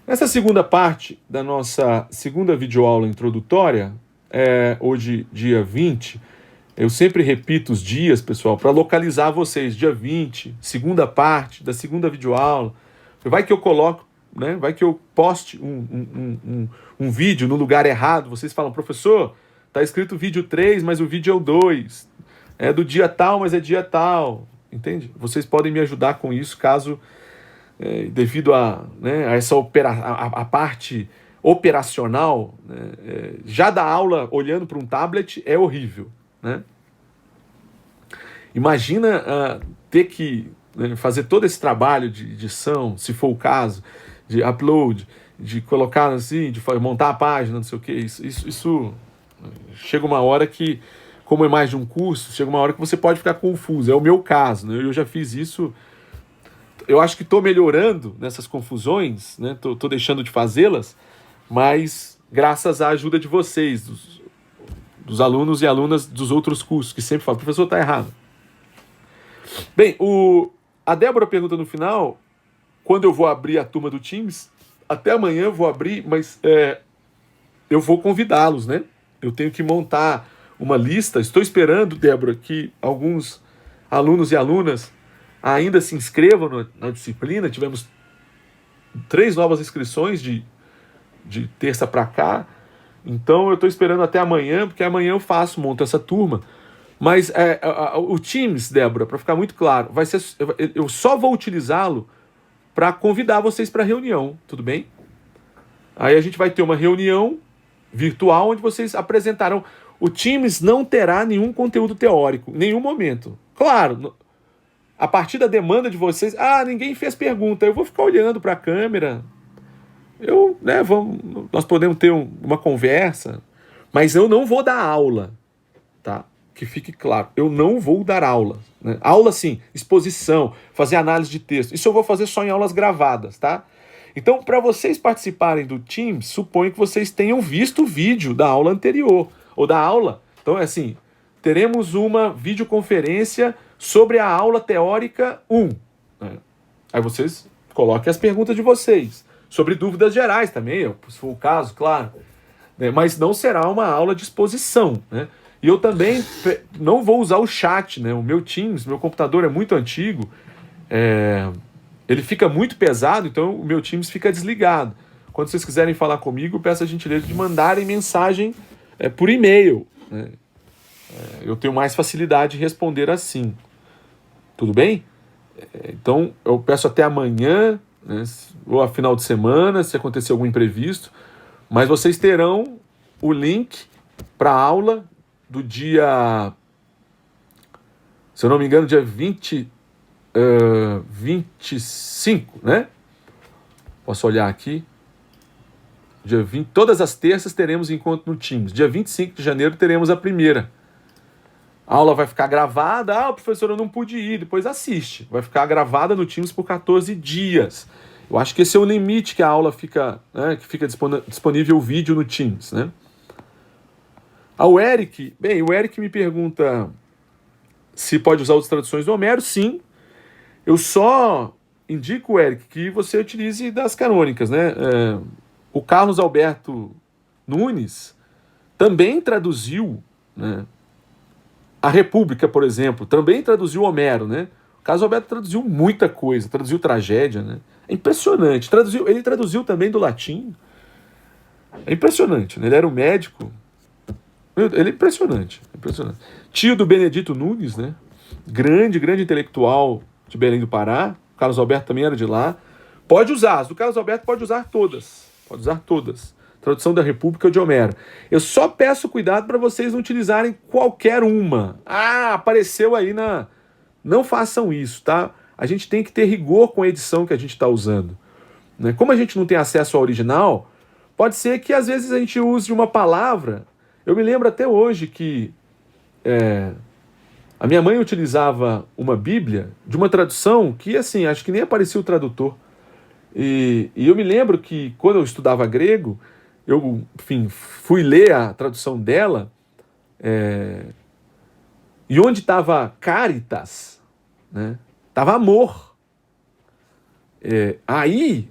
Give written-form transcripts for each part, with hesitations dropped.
Nessa segunda parte da nossa segunda videoaula introdutória, hoje dia 20, eu sempre repito os dias, pessoal, para localizar vocês. Dia 20, segunda parte da segunda videoaula. Vai que eu coloco, né? Vai que eu poste um vídeo no lugar errado. Vocês falam, professor, tá escrito vídeo 3, mas o vídeo é o 2. É do dia tal, mas é dia tal. Entende? Vocês podem me ajudar com isso, caso, devido a essa a parte operacional, né, já da aula olhando para um tablet é horrível, né? Imagina ter que, né, fazer todo esse trabalho de edição, se for o caso, de upload, de colocar assim, de montar a página, não sei o que. Isso chega uma hora que, como é mais de um curso, chega uma hora que você pode ficar confuso. É o meu caso, né? Eu já fiz isso. Eu acho que estou melhorando nessas confusões, né? Tô deixando de fazê-las, mas graças à ajuda de vocês, dos alunos e alunas dos outros cursos, que sempre falam, professor, está errado. Bem, a Débora pergunta no final, quando eu vou abrir a turma do Teams. Até amanhã eu vou abrir, mas eu vou convidá-los, né? Eu tenho que montar uma lista. Estou esperando, Débora, que alguns alunos e alunas ainda se inscrevam na disciplina. Tivemos 3 novas inscrições de terça para cá. Então eu estou esperando até amanhã, porque amanhã eu monto essa turma. Mas o Teams, Débora, para ficar muito claro, vai ser, eu só vou utilizá-lo para convidar vocês para a reunião, tudo bem? Aí a gente vai ter uma reunião virtual onde vocês apresentarão. O Teams não terá nenhum conteúdo teórico, em nenhum momento. Claro, a partir da demanda de vocês, ninguém fez pergunta, eu vou ficar olhando para a câmera, nós podemos ter uma conversa, mas eu não vou dar aula, tá? Que fique claro, eu não vou dar aula, né? Aula, sim, exposição, fazer análise de texto. Isso eu vou fazer só em aulas gravadas, tá? Então, para vocês participarem do Teams, suponho que vocês tenham visto o vídeo da aula anterior, ou da aula. Então, é assim, teremos uma videoconferência sobre a aula teórica 1. Né? Aí vocês coloquem as perguntas de vocês, sobre dúvidas gerais também, se for o caso, claro. Né? Mas não será uma aula de exposição, né? E eu também não vou usar o chat, né? O meu Teams, meu computador é muito antigo, ele fica muito pesado, então o meu Teams fica desligado. Quando vocês quiserem falar comigo, peço a gentileza de mandarem mensagem por e-mail, né? Eu tenho mais facilidade de responder assim. Tudo bem? Então eu peço até amanhã, né? Ou a final de semana, se acontecer algum imprevisto, mas vocês terão o link para a aula do dia, se eu não me engano, dia 25, né? Posso olhar aqui. Dia 20, todas as terças teremos encontro no Teams. Dia 25 de janeiro teremos a primeira. A aula vai ficar gravada. Professor, eu não pude ir. Depois assiste. Vai ficar gravada no Teams por 14 dias. Eu acho que esse é o limite que a aula fica, né, que fica disponível o vídeo no Teams, né? O Eric me pergunta se pode usar outras traduções do Homero. Sim. Eu só indico, Eric, que você utilize das canônicas, né? O Carlos Alberto Nunes também traduziu, né, a República, por exemplo, também traduziu Homero, né? O Carlos Alberto traduziu muita coisa, traduziu tragédia, né? É impressionante. Ele traduziu também do latim. É impressionante, né? Ele era um médico. Ele é impressionante, impressionante. Tio do Benedito Nunes, né? Grande intelectual de Belém do Pará. O Carlos Alberto também era de lá. Pode usar, as do Carlos Alberto pode usar todas. Pode usar todas. Tradução da República de Homero. Eu só peço cuidado para vocês não utilizarem qualquer uma. Apareceu aí na... Não façam isso, tá? A gente tem que ter rigor com a edição que a gente está usando. Né? Como a gente não tem acesso ao original, pode ser que às vezes a gente use uma palavra. Eu me lembro até hoje que a minha mãe utilizava uma Bíblia de uma tradução que, assim, acho que nem aparecia o tradutor. E eu me lembro que, quando eu estudava grego, eu, enfim, fui ler a tradução dela, e onde estava caritas, né, estava amor. Aí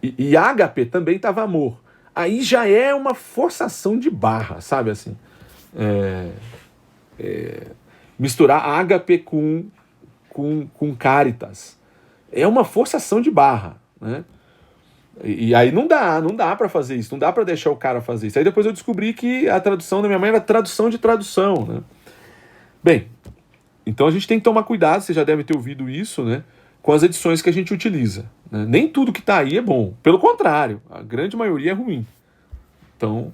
e ágape também estava amor. Aí já é uma forçação de barra, sabe assim? Misturar ágape com caritas. É uma forçação de barra, né? E aí não dá para fazer isso, não dá para deixar o cara fazer isso. Aí depois eu descobri que a tradução da minha mãe era tradução de tradução, né? Bem, então a gente tem que tomar cuidado, você já deve ter ouvido isso, né? Com as edições que a gente utiliza, né? Nem tudo que está aí é bom, pelo contrário, a grande maioria é ruim. Então,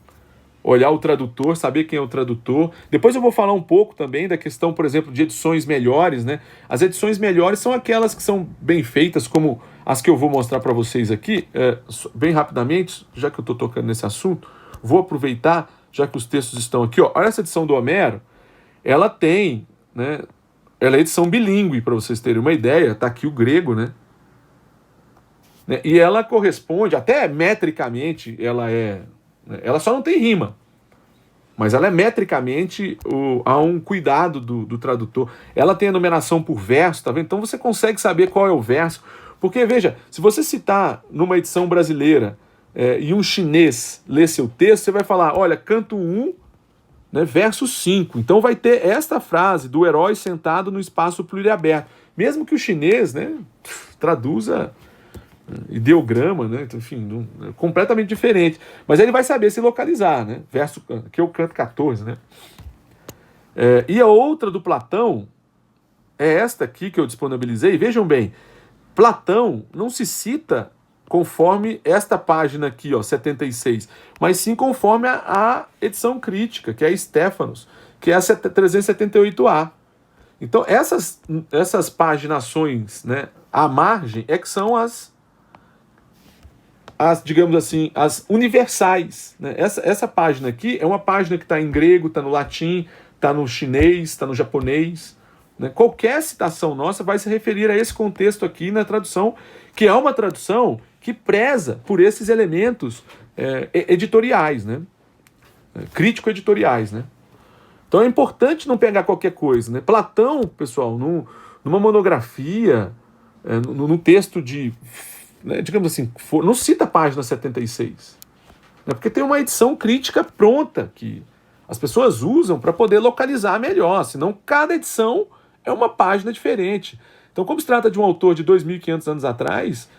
olhar o tradutor, saber quem é o tradutor. Depois eu vou falar um pouco também da questão, por exemplo, de edições melhores, né? As edições melhores são aquelas que são bem feitas, como as que eu vou mostrar para vocês aqui, bem rapidamente, já que eu estou tocando nesse assunto, vou aproveitar, já que os textos estão aqui, ó. Olha essa edição do Homero, ela tem, né? Ela é edição bilíngue, para vocês terem uma ideia, tá aqui o grego, né? E ela corresponde, até metricamente, ela só não tem rima, mas ela é metricamente há um cuidado do tradutor. Ela tem a numeração por verso, tá vendo? Então você consegue saber qual é o verso. Porque, veja, se você citar numa edição brasileira e um chinês ler seu texto, você vai falar, olha, canto 1, né, verso 5. Então vai ter esta frase do herói sentado no espaço pluriaberto. Mesmo que o chinês, né, traduza ideograma, né? Enfim, completamente diferente. Mas ele vai saber se localizar, né? Verso, que é o canto 14, né? E a outra do Platão é esta aqui que eu disponibilizei. Vejam bem, Platão não se cita conforme esta página aqui, ó, 76, mas sim conforme a edição crítica, que é a Stéphanos, que é a 378A. Então, essas paginações, né, à margem é que são digamos assim, as universais, né? Essa página aqui é uma página que está em grego, está no latim, está no chinês, está no japonês, né? Qualquer citação nossa vai se referir a esse contexto aqui na tradução, que é uma tradução que preza por esses elementos editoriais, né? Crítico-editoriais, né? Então é importante não pegar qualquer coisa, né? Platão, pessoal, numa monografia, num texto de, né, digamos assim, não cita a página 76, né, porque tem uma edição crítica pronta que as pessoas usam para poder localizar melhor, senão cada edição é uma página diferente. Então, como se trata de um autor de 2.500 anos atrás,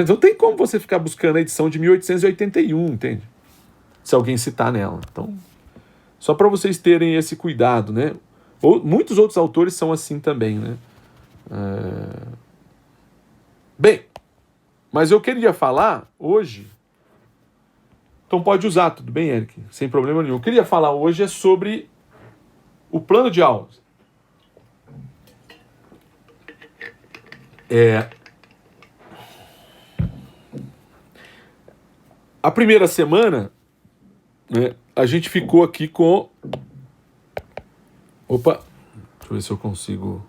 não tem como você ficar buscando a edição de 1881, entende? Se alguém citar nela. Então, só para vocês terem esse cuidado, né? Muitos outros autores são assim também, né? Bem, mas eu queria falar hoje, então pode usar, tudo bem, Eric? Sem problema nenhum. Eu queria falar hoje sobre o plano de aulas. A primeira semana, né, a gente ficou aqui com... Opa, deixa eu ver se eu consigo...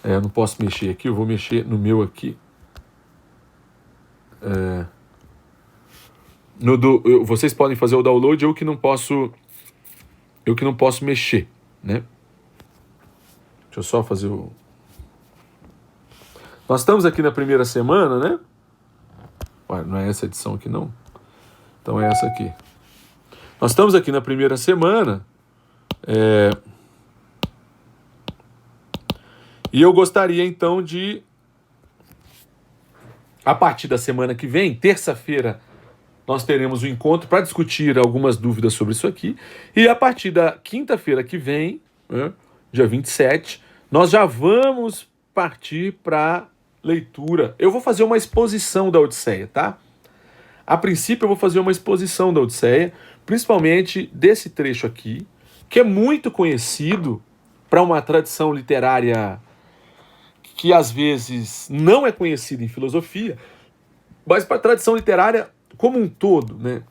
eu não posso mexer aqui, eu vou mexer no meu aqui. Vocês podem fazer o download, eu que não posso mexer, né? Deixa eu só fazer o... Nós estamos aqui na primeira semana, né? Ué, não é essa edição aqui, não? Então é essa aqui. Nós estamos aqui na primeira semana. E eu gostaria, então, de... A partir da semana que vem, terça-feira, nós teremos um encontro para discutir algumas dúvidas sobre isso aqui. E a partir da quinta-feira que vem, né, dia 27, nós já vamos partir para leitura. Eu vou fazer uma exposição da Odisseia, tá? A princípio eu vou fazer uma exposição da Odisseia, principalmente desse trecho aqui, que é muito conhecido para uma tradição literária que às vezes não é conhecida em filosofia, mas para a tradição literária como um todo, né?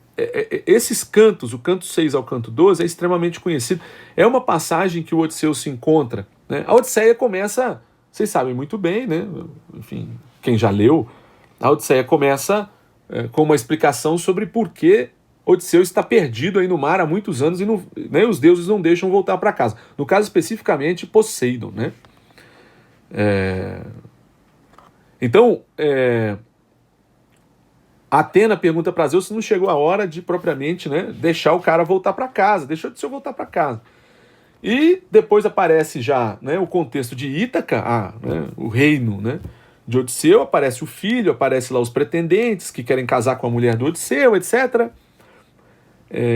Esses cantos, o canto 6 ao canto 12, é extremamente conhecido. É uma passagem que o Odisseu se encontra, né? A Odisseia começa, vocês sabem muito bem, né? Enfim, quem já leu, a Odisseia começa com uma explicação sobre por que Odisseu está perdido aí no mar há muitos anos e né, os deuses não deixam voltar para casa. No caso especificamente, Poseidon, né? Então, Atena pergunta para Zeus se não chegou a hora de propriamente, né, deixar o cara voltar para casa, deixou de se voltar para casa. E depois aparece já, né, o contexto de Ítaca, né, o reino, né, de Odisseu, aparece o filho, aparece lá os pretendentes que querem casar com a mulher do Odisseu, etc.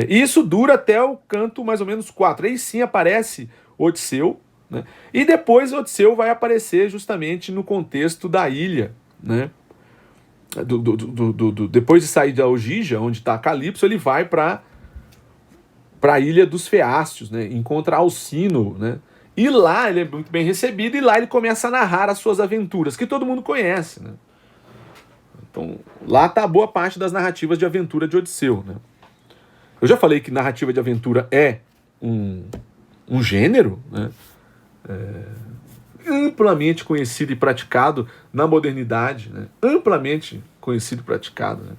E isso dura até o canto mais ou menos 4. Aí sim aparece Odisseu, né, e depois Odisseu vai aparecer justamente no contexto da ilha, né, depois de sair da Ogígia, onde está Calipso, ele vai para a ilha dos Feácios, né? Encontra Alcino, né? E lá ele é muito bem recebido, e lá ele começa a narrar as suas aventuras, que todo mundo conhece, né? Então, lá está boa parte das narrativas de aventura de Odisseu, né? Eu já falei que narrativa de aventura é um gênero, né? Amplamente conhecido e praticado na modernidade, né? Amplamente conhecido e praticado, né?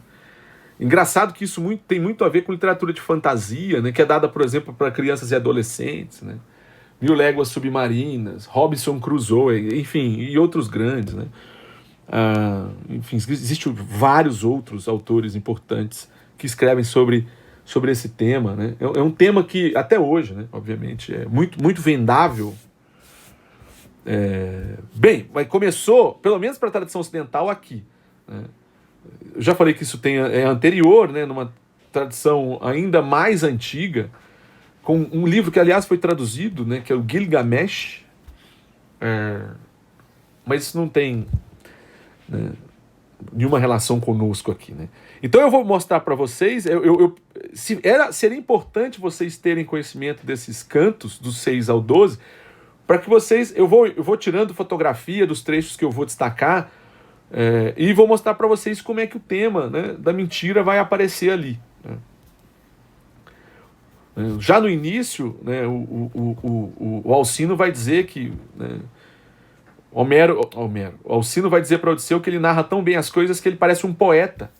Engraçado que isso tem muito a ver com literatura de fantasia, né? Que é dada, por exemplo, para crianças e adolescentes, né? Mil Léguas Submarinas, Robinson Crusoe, enfim, e outros grandes, né? Enfim, existem vários outros autores importantes que escrevem sobre esse tema, né? É um tema que, até hoje, né, obviamente, é muito vendável. Bem, mas começou, pelo menos para a tradição ocidental, aqui, né? Eu já falei que isso é anterior, né, numa tradição ainda mais antiga, com um livro que, aliás, foi traduzido, né, que é o Gilgamesh, mas isso não tem, né, nenhuma relação conosco aqui, né? Então eu vou mostrar para vocês, seria importante vocês terem conhecimento desses cantos, dos 6 ao 12, para que vocês, eu vou tirando fotografia dos trechos que eu vou destacar, e vou mostrar para vocês como é que o tema, né, da mentira vai aparecer ali, né? Já no início, né, o Alcino vai dizer que, né, o Alcino vai dizer para Odisseu que ele narra tão bem as coisas que ele parece um poeta,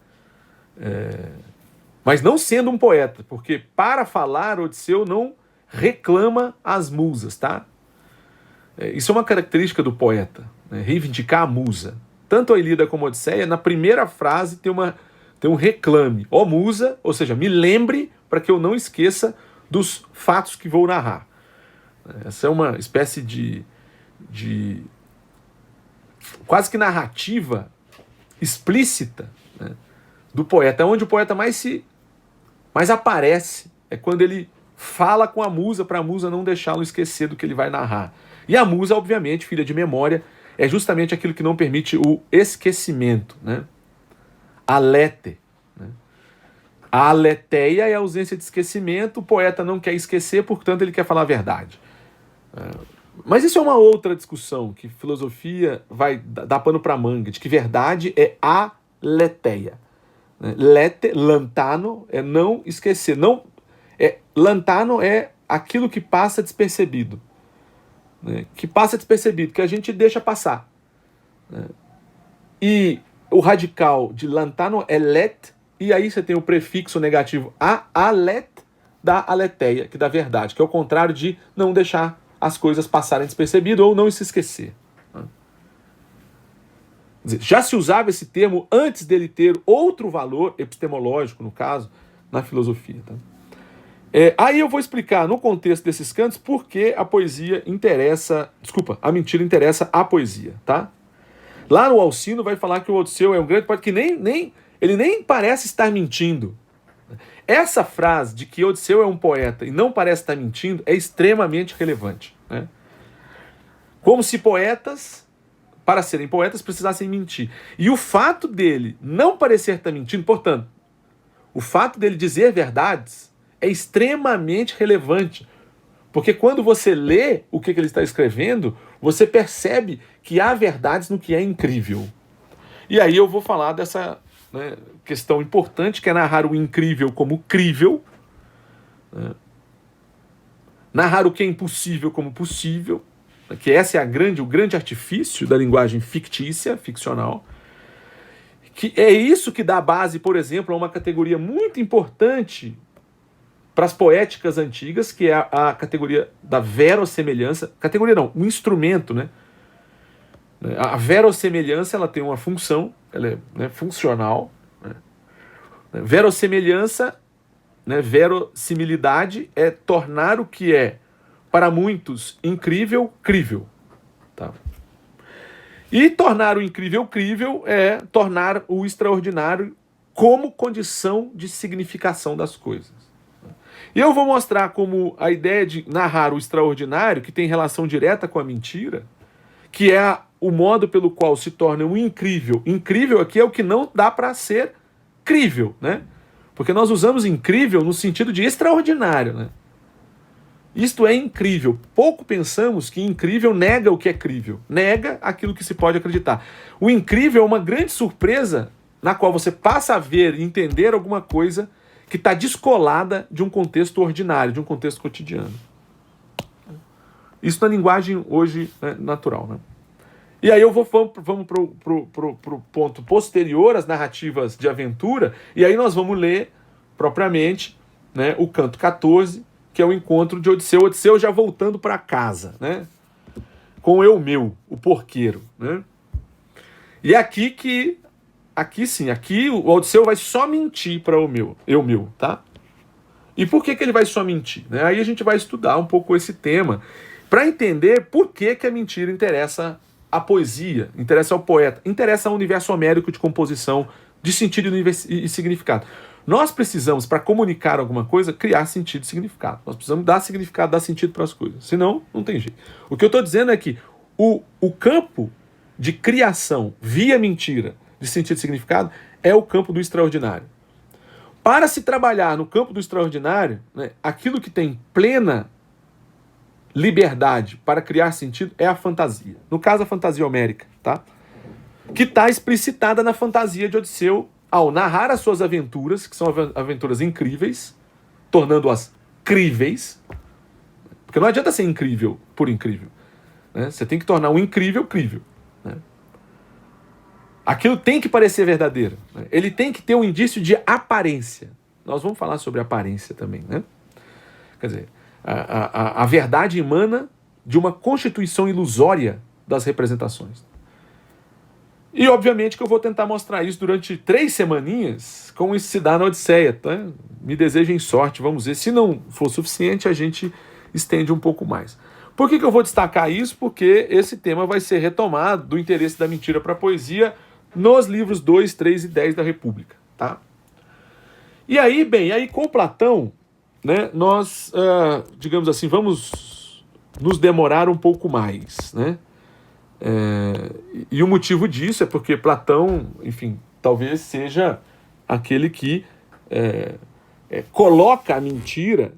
mas não sendo um poeta, porque para falar Odisseu não reclama as musas, tá? Isso é uma característica do poeta, né, reivindicar a musa. Tanto a Ilíada como a Odisseia, na primeira frase tem um reclame. Ó musa, ou seja, me lembre para que eu não esqueça dos fatos que vou narrar. Essa é uma espécie de quase que narrativa explícita, né, do poeta. É onde o poeta mais aparece. É quando ele fala com a musa, para a musa não deixá-lo esquecer do que ele vai narrar. E a musa, obviamente, filha de memória, é justamente aquilo que não permite o esquecimento, né? Alete, né? A aletheia é a ausência de esquecimento, o poeta não quer esquecer, portanto ele quer falar a verdade. Mas isso é uma outra discussão, que filosofia vai dar pano para manga, de que verdade é aletheia. Lete, lantano, é não esquecer. Lantano é aquilo que passa despercebido. Né, que passa despercebido, que a gente deixa passar. Né? E o radical de lantano é let, e aí você tem o prefixo negativo alet, da aletheia, que dá verdade, que é o contrário de não deixar as coisas passarem despercebido ou não se esquecer. Né? Quer dizer, já se usava esse termo antes dele ter outro valor epistemológico, no caso, na filosofia. Tá? Aí eu vou explicar, no contexto desses cantos, por que a mentira interessa à poesia, tá? Lá no Alcino vai falar que o Odisseu é um grande poeta que ele nem parece estar mentindo. Essa frase de que Odisseu é um poeta e não parece estar mentindo é extremamente relevante, né? Como se poetas, para serem poetas, precisassem mentir. E o fato dele não parecer estar mentindo, portanto, o fato dele dizer verdades é extremamente relevante, porque quando você lê o que ele está escrevendo, você percebe que há verdades no que é incrível. E aí eu vou falar dessa, né, questão importante, que é narrar o incrível como crível, né? Narrar o que é impossível como possível, que esse é o grande artifício da linguagem fictícia, ficcional, que é isso que dá base, por exemplo, a uma categoria muito importante para as poéticas antigas, que é a categoria da verossemelhança. Categoria não, um instrumento, né? A verossemelhança, ela tem uma função, ela é, né, funcional, né? Verossemelhança, né, verossimilidade é tornar o que é, para muitos, incrível, crível. Tá? E tornar o incrível crível é tornar o extraordinário como condição de significação das coisas. E eu vou mostrar como a ideia de narrar o extraordinário, que tem relação direta com a mentira, que é o modo pelo qual se torna o incrível. Incrível aqui é o que não dá para ser crível, né? Porque nós usamos incrível no sentido de extraordinário, né? Isto é incrível. Pouco pensamos que incrível nega o que é crível, nega aquilo que se pode acreditar. O incrível é uma grande surpresa na qual você passa a ver e entender alguma coisa que está descolada de um contexto ordinário, de um contexto cotidiano. Isso na linguagem hoje, né, natural, né? E aí vamos pro ponto posterior, as narrativas de aventura, e aí nós vamos ler propriamente, né, o canto 14, que é o encontro de Odisseu. Odisseu já voltando para casa, né, com o Eumeu, o porqueiro, né? E aqui o Odisseu vai só mentir para o Eumeu, tá? E por que ele vai só mentir? Né? Aí a gente vai estudar um pouco esse tema para entender por que a mentira interessa a poesia, interessa ao poeta, interessa ao universo homérico de composição, de sentido e significado. Nós precisamos, para comunicar alguma coisa, criar sentido e significado. Nós precisamos dar significado, dar sentido para as coisas. Senão, não tem jeito. O que eu estou dizendo é que o campo de criação via mentira, de sentido e significado, é o campo do extraordinário. Para se trabalhar no campo do extraordinário, né, aquilo que tem plena liberdade para criar sentido é a fantasia. No caso, a fantasia homérica, tá? Que está explicitada na fantasia de Odisseu ao narrar as suas aventuras, que são aventuras incríveis, tornando-as críveis. Porque não adianta ser incrível por incrível, né? Você tem que tornar o incrível crível, né? Aquilo tem que parecer verdadeiro, né? Ele tem que ter um indício de aparência. Nós vamos falar sobre aparência também, né? Quer dizer, a verdade emana de uma constituição ilusória das representações. E obviamente que eu vou tentar mostrar isso durante 3 semaninhas, como isso se dá na Odisseia, tá? Me desejem sorte, vamos ver. Se não for suficiente, a gente estende um pouco mais. Por que eu vou destacar isso? Porque esse tema vai ser retomado do interesse da mentira para a poesia nos livros 2, 3 e 10 da República, tá? E aí, com Platão, né, nós, digamos assim, vamos nos demorar um pouco mais, né? E o motivo disso é porque Platão, enfim, talvez seja aquele que coloca a mentira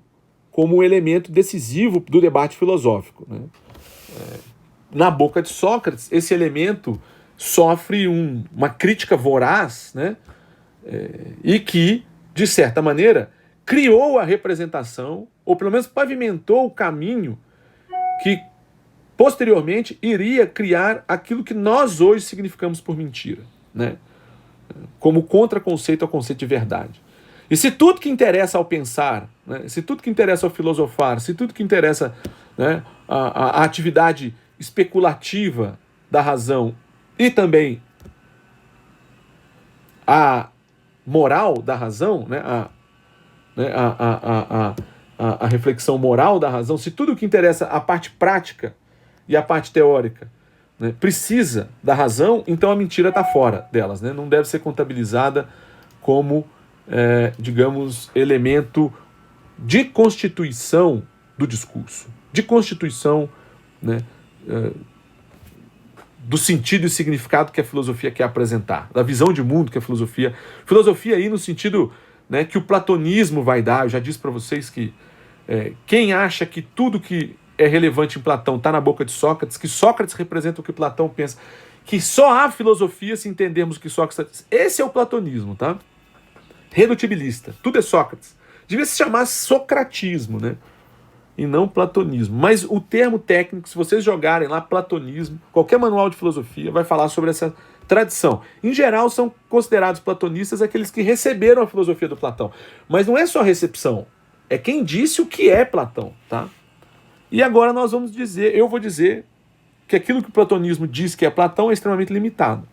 como um elemento decisivo do debate filosófico, né? Na boca de Sócrates, esse elemento sofre uma crítica voraz, né? E que, de certa maneira, criou a representação, ou pelo menos pavimentou o caminho que posteriormente iria criar aquilo que nós hoje significamos por mentira, né? Como contraconceito ao conceito de verdade. E se tudo que interessa ao pensar, né, se tudo que interessa ao filosofar, se tudo que interessa, né, a atividade especulativa da razão e também a moral da razão, né, a reflexão moral da razão, se tudo que interessa a parte prática e a parte teórica, né, precisa da razão, então a mentira está fora delas, né? Não deve ser contabilizada como, digamos, elemento de constituição do discurso, de constituição, né, do sentido e significado que a filosofia quer apresentar, da visão de mundo que a filosofia aí no sentido, né, que o platonismo vai dar. Eu já disse para vocês que quem acha que tudo que é relevante em Platão está na boca de Sócrates, que Sócrates representa o que Platão pensa, que só há filosofia se entendermos o que Sócrates... Esse é o platonismo, tá? Redutibilista. Tudo é Sócrates. Devia se chamar socratismo, né? E não platonismo. Mas o termo técnico, se vocês jogarem lá platonismo, qualquer manual de filosofia vai falar sobre essa tradição. Em geral, são considerados platonistas aqueles que receberam a filosofia do Platão. Mas não é só recepção. É quem disse o que é Platão, tá? E agora eu vou dizer que aquilo que o platonismo diz que é Platão é extremamente limitado.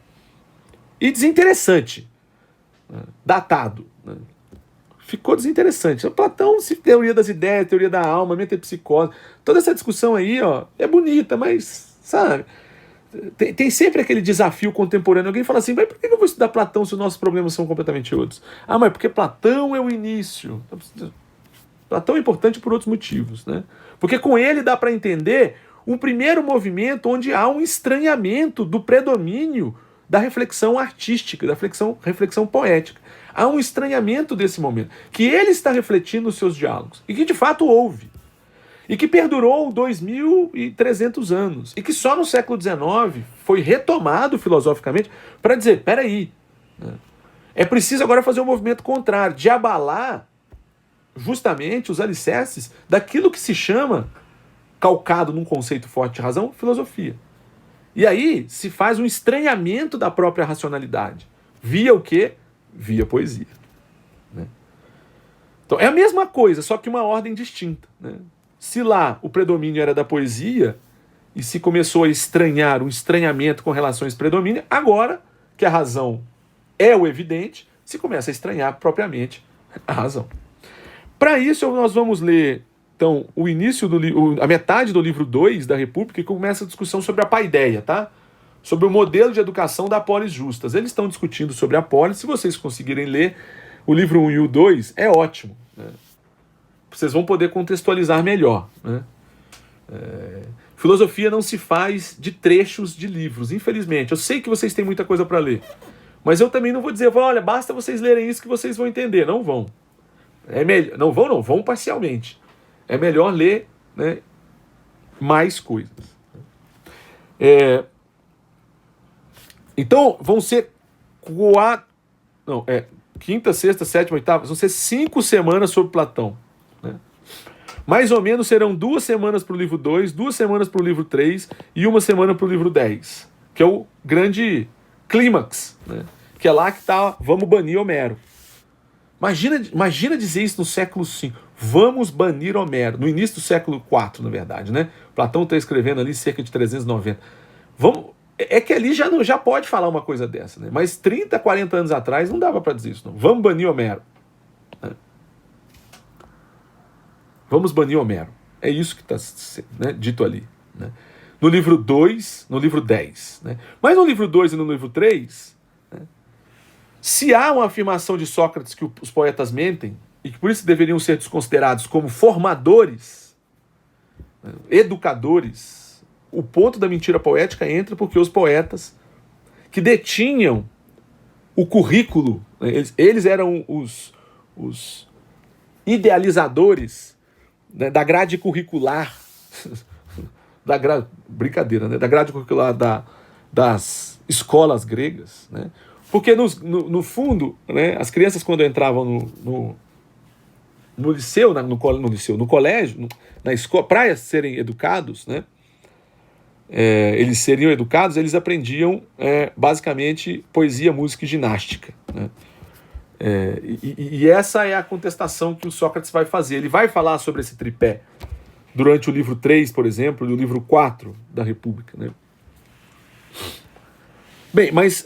E desinteressante. Datado. Ficou desinteressante. Platão, teoria das ideias, teoria da alma, metapsicose, toda essa discussão aí, ó, é bonita, mas, sabe, tem sempre aquele desafio contemporâneo. Alguém fala assim, mas por que eu vou estudar Platão se os nossos problemas são completamente outros? Ah, mas porque Platão é o início. Platão é importante por outros motivos, né? Porque com ele dá para entender um primeiro movimento onde há um estranhamento do predomínio da reflexão artística, da reflexão poética. Há um estranhamento desse momento, que ele está refletindo nos seus diálogos, e que de fato houve, e que perdurou 2.300 anos, e que só no século XIX foi retomado filosoficamente para dizer, peraí, né? É preciso agora fazer um movimento contrário, de abalar justamente os alicerces daquilo que se chama, calcado num conceito forte de razão, filosofia. E aí se faz um estranhamento da própria racionalidade. Via o quê? Via poesia. Né? Então é a mesma coisa, só que uma ordem distinta. Né? Se lá o predomínio era da poesia, e se começou a estranhar, um estranhamento com relação a esse predomínio, agora que a razão é o evidente, se começa a estranhar propriamente a razão. Para isso, nós vamos ler, então, o início do a metade do livro 2 da República, que começa a discussão sobre a paideia, tá? Sobre o modelo de educação da polis justas. Eles estão discutindo sobre a polis. Se vocês conseguirem ler o livro 1 e o 2, é ótimo. Né? Vocês vão poder contextualizar melhor. Né? Filosofia não se faz de trechos de livros, infelizmente. Eu sei que vocês têm muita coisa para ler, mas eu também não vou dizer, olha, basta vocês lerem isso que vocês vão entender. Não vão. Vão parcialmente. É melhor ler, né, mais coisas. Então, vão ser quinta, sexta, sétima, oitava, vão ser 5 semanas sobre Platão. Né? Mais ou menos serão 2 semanas para o livro 2, 2 semanas para o livro 3 e 1 semana para o livro 10, que é o grande clímax, né? Que é lá que está, vamos banir Homero. Imagina dizer isso no século V. Vamos banir Homero. No início do século IV, na verdade, né? Platão está escrevendo ali cerca de 390. É que ali já pode falar uma coisa dessa, né? Mas 30, 40 anos atrás não dava para dizer isso, não. Vamos banir Homero. Né? Vamos banir Homero. É isso que está, né, dito ali. Né? No livro 2, no livro 10. Né? Mas no livro 2 e no livro 3... Se há uma afirmação de Sócrates que os poetas mentem, e que por isso deveriam ser desconsiderados como formadores, educadores, o ponto da mentira poética entra porque os poetas que detinham o currículo, eles eram os idealizadores, né, da grade curricular, brincadeira, né, da grade curricular das escolas gregas, né? Porque no fundo, né, as crianças quando entravam no liceu, no colégio, na escola, para serem educados, né, eles seriam educados, eles aprendiam basicamente poesia, música e ginástica. Né? E essa é a contestação que o Sócrates vai fazer. Ele vai falar sobre esse tripé durante o livro 3, por exemplo, e o livro 4 da República. Né? Bem, mas...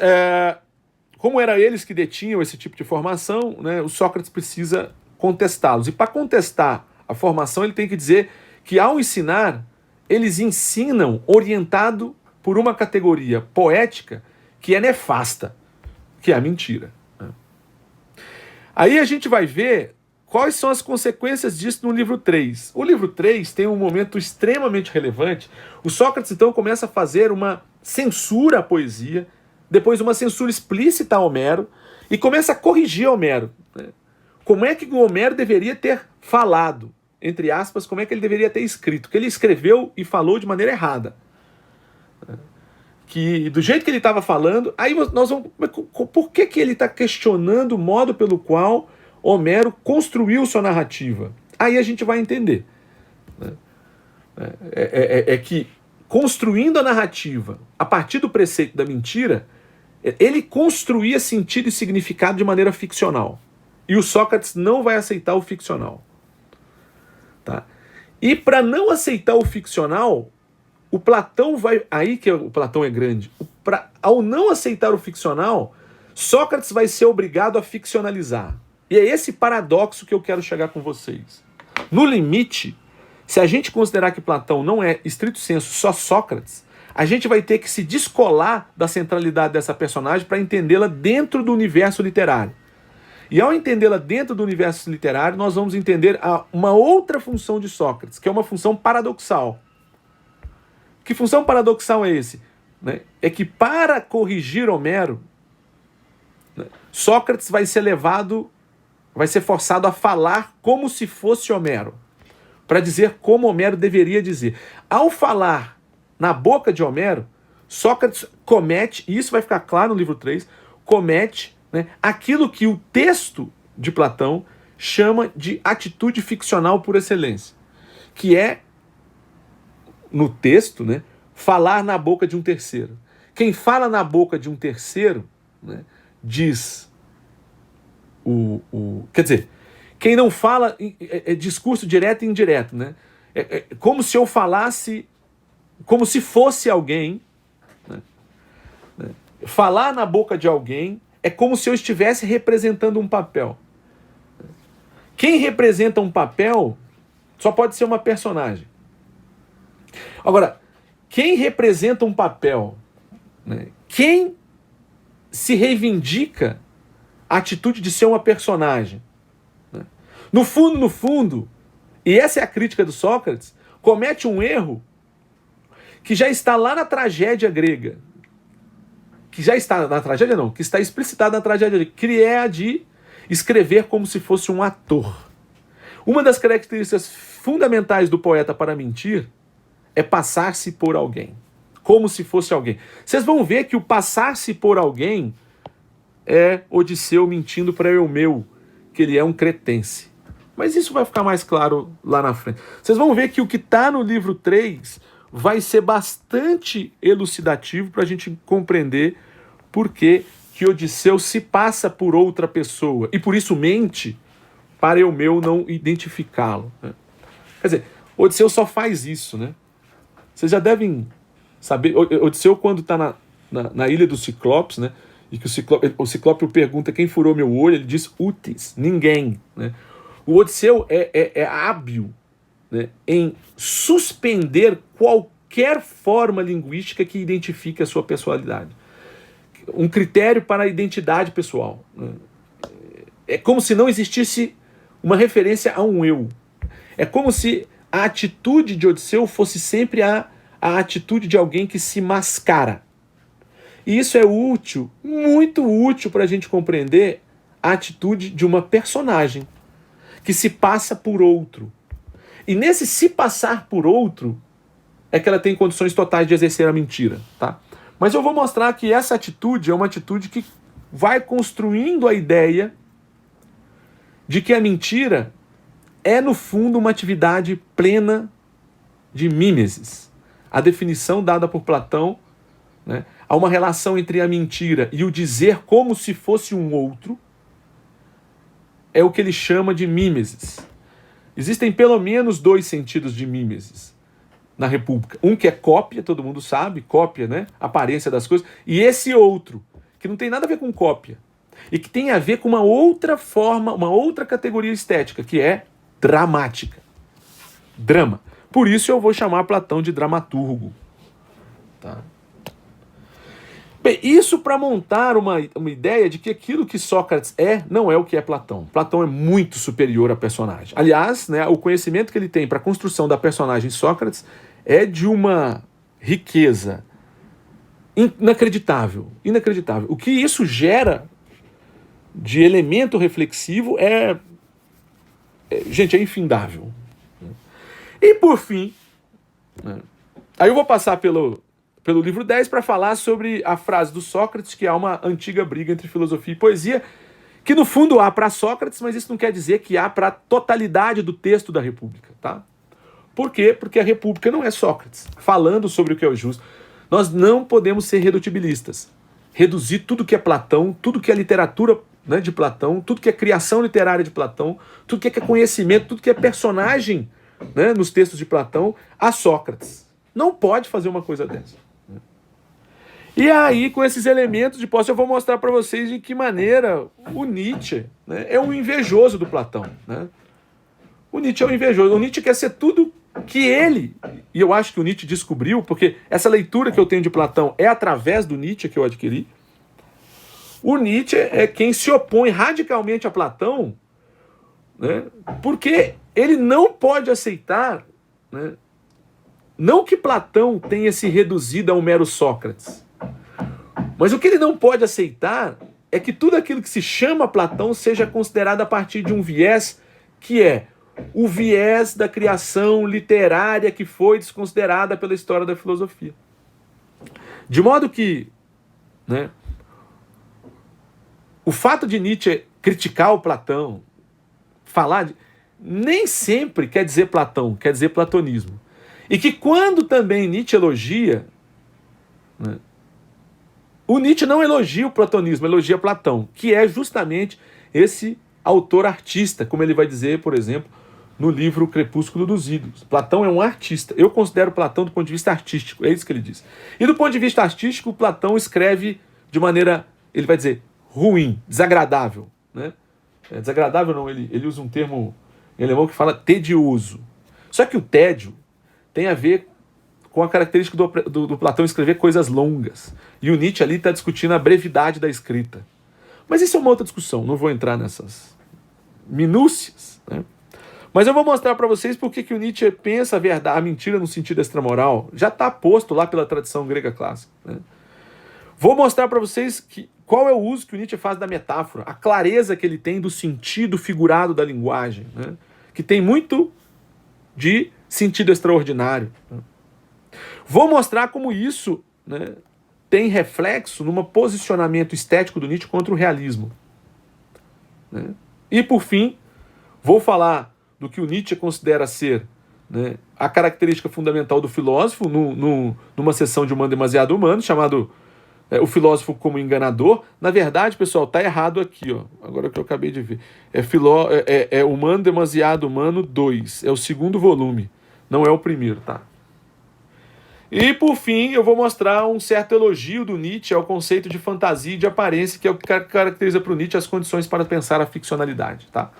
como eram eles que detinham esse tipo de formação, né, o Sócrates precisa contestá-los. E para contestar a formação, ele tem que dizer que, ao ensinar, eles ensinam orientado por uma categoria poética que é nefasta, que é a mentira. Aí a gente vai ver quais são as consequências disso no livro 3. O livro 3 tem um momento extremamente relevante. O Sócrates, então, começa a fazer uma censura à poesia, depois uma censura explícita a Homero, e começa a corrigir Homero. Né? Como é que o Homero deveria ter falado, entre aspas, como é que ele deveria ter escrito, que ele escreveu e falou de maneira errada. Que do jeito que ele estava falando, aí nós vamos... Por que ele está questionando o modo pelo qual Homero construiu sua narrativa? Aí a gente vai entender. É que, construindo a narrativa a partir do preceito da mentira, ele construía sentido e significado de maneira ficcional. E o Sócrates não vai aceitar o ficcional. Tá? E para não aceitar o ficcional, o Platão vai... Aí que o Platão é grande. Ao não aceitar o ficcional, Sócrates vai ser obrigado a ficcionalizar. E é esse paradoxo que eu quero chegar com vocês. No limite, se a gente considerar que Platão não é, estrito sensu, só Sócrates, a gente vai ter que se descolar da centralidade dessa personagem para entendê-la dentro do universo literário. E ao entendê-la dentro do universo literário, nós vamos entender uma outra função de Sócrates, que é uma função paradoxal. Que função paradoxal é esse? Né? É que para corrigir Homero, né, Sócrates vai ser forçado a falar como se fosse Homero, para dizer como Homero deveria dizer. Ao falar na boca de Homero, Sócrates comete, e isso vai ficar claro no livro 3, comete, né, aquilo que o texto de Platão chama de atitude ficcional por excelência, que é, no texto, né, falar na boca de um terceiro. Quem fala na boca de um terceiro, né, diz quer dizer, quem não fala é discurso direto e indireto, né? É como se eu falasse, como se fosse alguém, né? Falar na boca de alguém é como se eu estivesse representando um papel. Quem representa um papel só pode ser uma personagem. Agora, quem representa um papel, né? Quem se reivindica a atitude de ser uma personagem, né? No fundo, e essa é a crítica do Sócrates, comete um erro que já está lá na tragédia grega. Que já está na tragédia, não, que está explicitado na tragédia grega, que é a de escrever como se fosse um ator. Uma das características fundamentais do poeta para mentir é passar-se por alguém. Como se fosse alguém. Vocês vão ver que o passar-se por alguém é Odisseu mentindo para Eumeu, que ele é um cretense. Mas isso vai ficar mais claro lá na frente. Vocês vão ver que o que está no livro 3 vai ser bastante elucidativo para a gente compreender por que Odisseu se passa por outra pessoa e por isso mente para Eumeu não identificá-lo. Né? Quer dizer, Odisseu só faz isso, né? Vocês já devem saber, Odisseu quando está na ilha dos Ciclopes, né? E que o Ciclope pergunta quem furou meu olho, ele diz úteis, ninguém. Né? O Odisseu é hábil, né, em suspender qualquer forma linguística que identifique a sua personalidade. Um critério para a identidade pessoal. Né? É como se não existisse uma referência a um eu. É como se a atitude de Odisseu fosse sempre a atitude de alguém que se mascara. E isso é útil, muito útil para a gente compreender a atitude de uma personagem que se passa por outro. E nesse se passar por outro é que ela tem condições totais de exercer a mentira, tá? Mas eu vou mostrar que essa atitude é uma atitude que vai construindo a ideia de que a mentira é, no fundo, uma atividade plena de mimesis. A definição dada por Platão, né, há uma relação entre a mentira e o dizer como se fosse um outro, é o que ele chama de mimesis. Existem pelo menos 2 sentidos de mimesis na República. Um que é cópia, todo mundo sabe, cópia, né? Aparência das coisas. E esse outro, que não tem nada a ver com cópia, e que tem a ver com uma outra forma, uma outra categoria estética, que é dramática. Drama. Por isso eu vou chamar Platão de dramaturgo. Tá? Bem, isso para montar uma ideia de que aquilo que Sócrates não é o que é Platão. Platão é muito superior a personagem. Aliás, né, o conhecimento que ele tem para a construção da personagem Sócrates é de uma riqueza inacreditável. Inacreditável. O que isso gera de elemento reflexivo gente, é infindável. E por fim, né, aí eu vou passar pelo livro 10 para falar sobre a frase do Sócrates, que há uma antiga briga entre filosofia e poesia, que no fundo há para Sócrates, mas isso não quer dizer que há para a totalidade do texto da República. Tá? Por quê? Porque a República não é Sócrates falando sobre o que é o justo. Nós não podemos ser redutibilistas. Reduzir tudo que é Platão, tudo que é literatura, né, de Platão, tudo que é criação literária de Platão, tudo que é conhecimento, tudo que é personagem, né, nos textos de Platão, a Sócrates. Não pode fazer uma coisa dessa. E aí, com esses elementos de posse, eu vou mostrar para vocês de que maneira o Nietzsche, né, é um invejoso do Platão. Né? O Nietzsche é um invejoso. O Nietzsche quer ser tudo que ele, e eu acho que o Nietzsche descobriu, porque essa leitura que eu tenho de Platão é através do Nietzsche que eu adquiri. O Nietzsche é quem se opõe radicalmente a Platão, né, porque ele não pode aceitar, né, não que Platão tenha se reduzido a um mero Sócrates, mas o que ele não pode aceitar é que tudo aquilo que se chama Platão seja considerado a partir de um viés que é o viés da criação literária que foi desconsiderada pela história da filosofia. De modo que, né, o fato de Nietzsche criticar o Platão, nem sempre quer dizer Platão, quer dizer platonismo. E que quando também Nietzsche elogia, né, o Nietzsche não elogia o platonismo, elogia Platão, que é justamente esse autor artista, como ele vai dizer, por exemplo, no livro Crepúsculo dos Ídolos. Platão é um artista. Eu considero Platão do ponto de vista artístico, é isso que ele diz. E do ponto de vista artístico, Platão escreve de maneira, ele vai dizer, ruim, desagradável. Né? Desagradável não, ele usa um termo em alemão que fala tedioso. Só que o tédio tem a ver com a característica do Platão escrever coisas longas. E o Nietzsche ali está discutindo a brevidade da escrita. Mas isso é uma outra discussão, não vou entrar nessas minúcias. Né? Mas eu vou mostrar para vocês por que o Nietzsche pensa a mentira no sentido extramoral. Já está posto lá pela tradição grega clássica. Né? Vou mostrar para vocês qual é o uso que o Nietzsche faz da metáfora, a clareza que ele tem do sentido figurado da linguagem, né? Que tem muito de sentido extraordinário. Né? Vou mostrar como isso, né, tem reflexo num posicionamento estético do Nietzsche contra o realismo. Né? E, por fim, vou falar do que o Nietzsche considera ser, né, a característica fundamental do filósofo numa sessão de Humano Demasiado Humano, chamado o filósofo como enganador. Na verdade, pessoal, está errado aqui. Ó. Agora que eu acabei de ver. É Humano Demasiado Humano 2. É o segundo volume. Não é o primeiro, tá? E, por fim, eu vou mostrar um certo elogio do Nietzsche ao conceito de fantasia e de aparência, que é o que caracteriza para o Nietzsche as condições para pensar a ficcionalidade. Tá?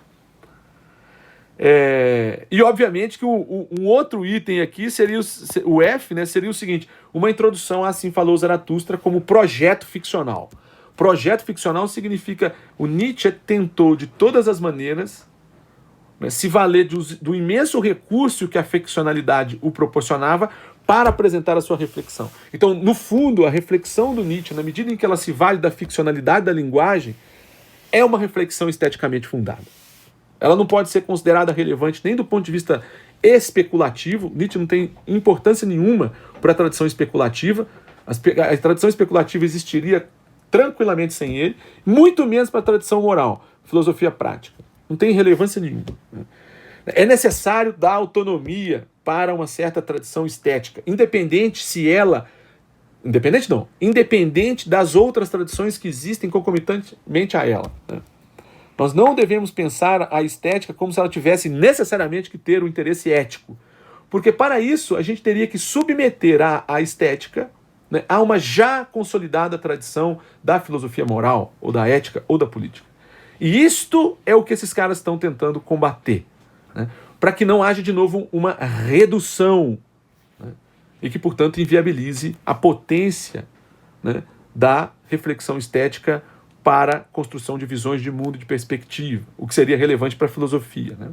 E, obviamente, que um outro item aqui seria o F, né, seria o seguinte: uma introdução a Assim Falou Zaratustra como projeto ficcional. Projeto ficcional significa o Nietzsche tentou, de todas as maneiras, né, se valer do imenso recurso que a ficcionalidade o proporcionava para apresentar a sua reflexão. Então, no fundo, a reflexão do Nietzsche, na medida em que ela se vale da ficcionalidade da linguagem, é uma reflexão esteticamente fundada. Ela não pode ser considerada relevante nem do ponto de vista especulativo. Nietzsche não tem importância nenhuma para a tradição especulativa. A tradição especulativa existiria tranquilamente sem ele, muito menos para a tradição moral, filosofia prática. Não tem relevância nenhuma. É necessário dar autonomia para uma certa tradição estética, independente das outras tradições que existem concomitantemente a ela. Né? Nós não devemos pensar a estética como se ela tivesse necessariamente que ter um interesse ético, porque para isso a gente teria que submeter a estética, né, a uma já consolidada tradição da filosofia moral, ou da ética, ou da política. E isto é o que esses caras estão tentando combater, né? Para que não haja de novo uma redução, né? E que, portanto, inviabilize a potência, né, da reflexão estética para a construção de visões de mundo e de perspectiva, o que seria relevante para a filosofia. Né?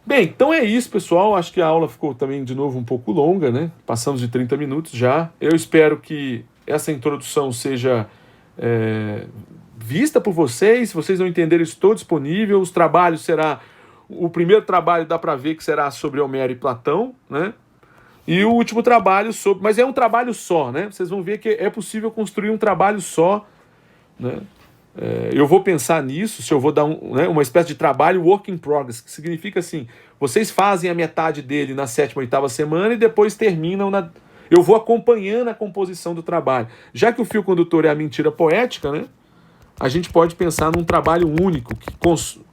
Bem, então é isso, pessoal. Acho que a aula ficou também, de novo, um pouco longa, né? Passamos de 30 minutos já. Eu espero que essa introdução seja vista por vocês. Se vocês não entenderem, estou disponível. Os trabalhos será... O primeiro trabalho dá para ver que será sobre Homero e Platão, né? E o último trabalho sobre... Mas é um trabalho só, né? Vocês vão ver que é possível construir um trabalho só, né? Eu vou pensar nisso, se eu vou dar uma espécie de trabalho work in progress, que significa assim, vocês fazem a metade dele na 7ª, 8ª semana e depois terminam na... Eu vou acompanhando a composição do trabalho. Já que o fio condutor é a mentira poética, né? A gente pode pensar num trabalho único que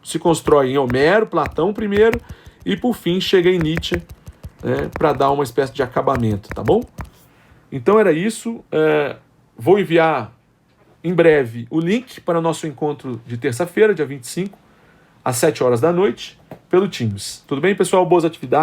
se constrói em Homero, Platão primeiro e por fim chega em Nietzsche, né, para dar uma espécie de acabamento, tá bom? Então era isso. Vou enviar em breve o link para o nosso encontro de terça-feira, dia 25, às 7 horas da noite, pelo Teams. Tudo bem, pessoal? Boas atividades.